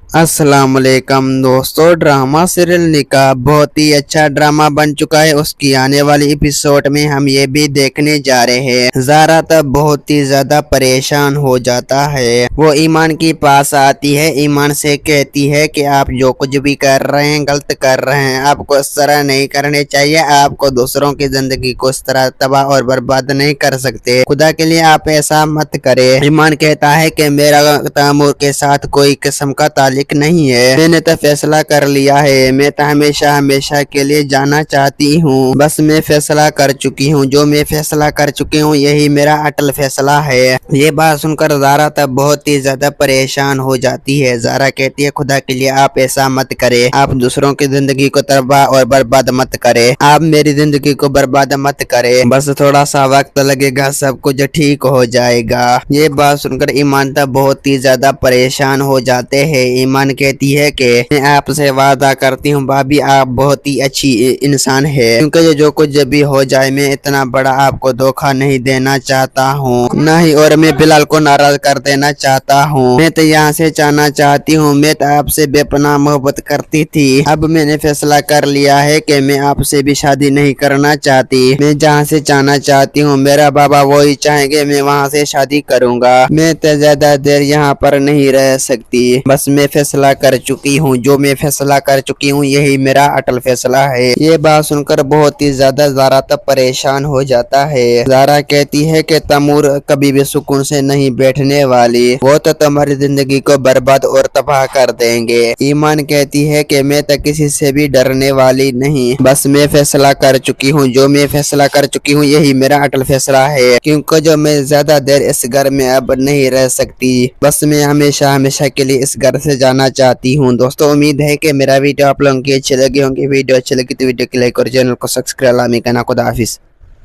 अस्सलाम वालेकुम दोस्तों। ड्रामा सीरियल निकाह बहुत ही अच्छा ड्रामा बन चुका है। उसकी आने वाली एपिसोड में हम ये भी देखने जा रहे हैं। ज़ारा तब बहुत ही ज्यादा परेशान हो जाता है। वो ईमान के पास आती है, ईमान से कहती है कि आप जो कुछ भी कर रहे हैं गलत कर रहे हैं, आपको इस तरह नहीं करने चाहिए। आपको दूसरों की जिंदगी को इस तरह तबाह और बर्बाद नहीं कर सकते। खुदा के लिए आप ऐसा मत करे। ईमान कहता है कि मेरा तैमूर के साथ कोई किस्म का ताल्लुक नहीं है। मैंने तो फैसला कर लिया है। मैं तो हमेशा हमेशा के लिए जाना चाहती हूँ। बस मैं फैसला कर चुकी हूँ। जो मैं फैसला कर चुकी हूँ यही मेरा अटल फैसला है। ये बात सुनकर ज़ारा तब बहुत ही ज्यादा परेशान हो जाती है। ज़ारा कहती है खुदा के लिए आप ऐसा मत करे। आप दूसरों की जिंदगी को तबाह और बर्बाद मत करे। आप मेरी जिंदगी को बर्बाद मत करे। बस थोड़ा सा वक्त लगेगा, सब कुछ ठीक हो जाएगा। ये बात सुनकर ईमान तब बहुत ही ज्यादा परेशान हो जाते हैं। ईमान कहती है कि मैं आपसे वादा करती हूँ भाभी, आप बहुत ही अच्छी इंसान है। क्योंकि ये जो कुछ भी हो जाए मैं इतना बड़ा आपको धोखा नहीं देना चाहता हूँ, नहीं, और मैं बिलाल को नाराज कर देना चाहता हूँ। मैं तो यहाँ से जाना चाहती हूँ। मैं तो आपसे बेपनाह मोहब्बत करती थी। अब मैंने फैसला कर लिया है कि मैं आपसे भी शादी नहीं करना चाहती। मैं जहाँ से जाना चाहती हूँ मेरा बाबा वही चाहेंगे, मैं वहाँ से शादी करूँगा। मैं तो ज्यादा देर यहाँ पर नहीं रह सकती। बस मैं फैसला कर चुकी हूँ। जो मैं फैसला कर चुकी हूँ यही मेरा अटल फैसला है। ये बात सुनकर बहुत ही ज्यादा ज़ारा तब परेशान हो जाता है। ज़ारा कहती है कि तैमूर कभी भी सुकून से नहीं बैठने वाली, वो तो तुम्हारी जिंदगी को बर्बाद और तबाह कर देंगे। ईमान कहती है कि मैं तो किसी से भी डरने वाली नहीं, बस मैं फैसला कर चुकी हूँ। जो मैं फैसला कर चुकी हूँ यही मेरा अटल फैसला है। क्योंकि जो मैं ज्यादा देर इस घर में अब नहीं रह सकती। बस मैं हमेशा हमेशा के लिए इस घर से जाना चाहती हूँ। दोस्तों उम्मीद है कि मेरा वीडियो आप लोगों की अच्छी लगी होंगी। वीडियो अच्छी लगी तो वीडियो को लाइक और चैनल को सब्सक्राइब करना। खुदा हाफिज।